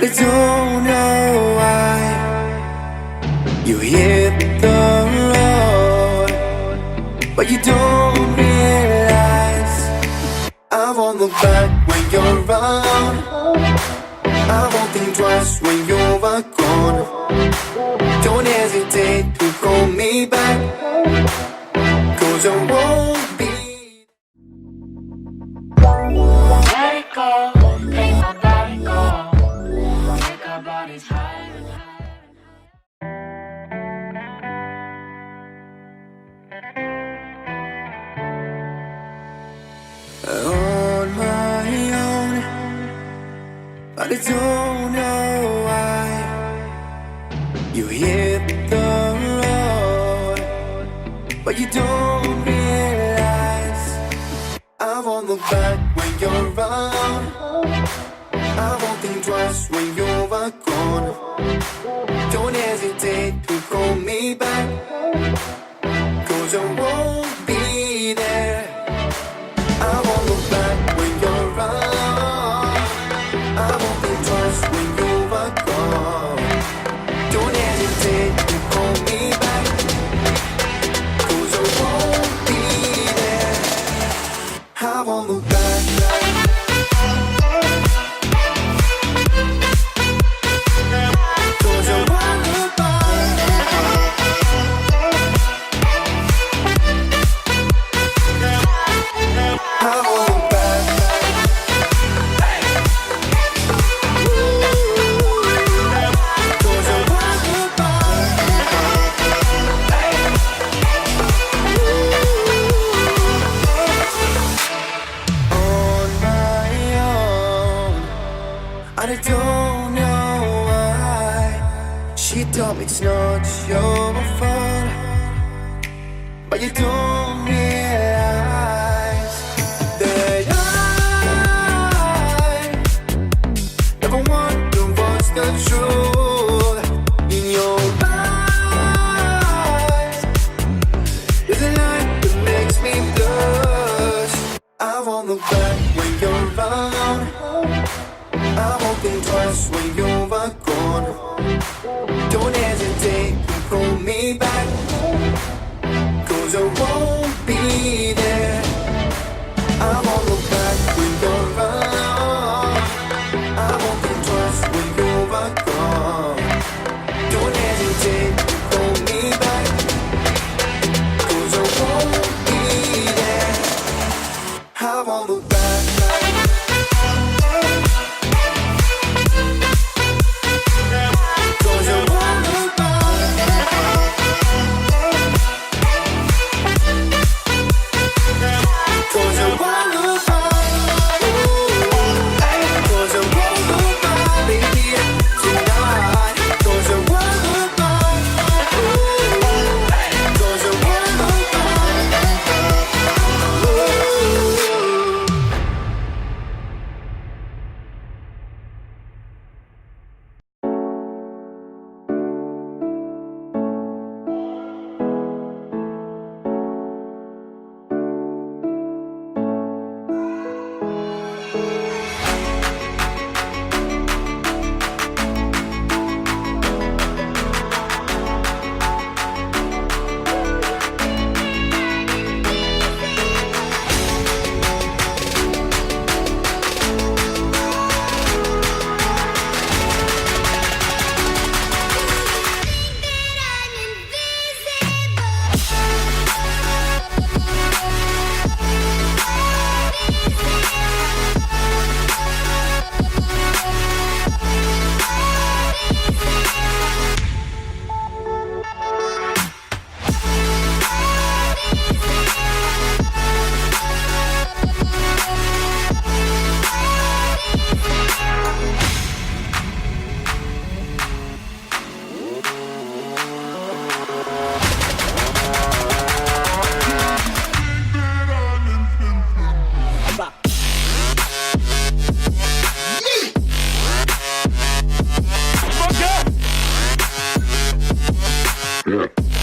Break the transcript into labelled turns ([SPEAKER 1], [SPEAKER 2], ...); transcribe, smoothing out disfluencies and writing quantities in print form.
[SPEAKER 1] but I don't know why. You hit the road, but you don't realize I won't look back when you're around. I won't think twice when you're gone. Don't hesitate to call me back, 'cause I won't be.
[SPEAKER 2] Let it go, make my body go. Take our bodies higher and higher.
[SPEAKER 1] On my own, but I don't know why. You hit the road, but you don't realize I won't look back when you're around. I won't think twice when you're gone. Don't hesitate to call me back, 'cause I won't be there. I won't look back when you're around. I won't think twice when you're gone. Don't hesitate to call me back, 'cause I won't be there. I won't look back. 'Cause I won't look back. I won't look back. 'Cause I won't look back. On my own, and I don't know why. She told me it's not your fault, but you don't realize that I never wonder what's the truth in your eyes. There's a light that makes me blush. I won't look back when you're around. I won't think twice when you're gone. Don't hesitate to call me back, 'cause I won't be there. I won't look back when you're around. I won't think twice when you're gone. Don't hesitate to call me back, 'cause I won't be there. I won't look back. 'Cause I won't look back. 'Cause I won't look back. 'Cause I won't look back, baby, tonight. 'Cause I won't look back. 'Cause I won't look
[SPEAKER 3] Yeah.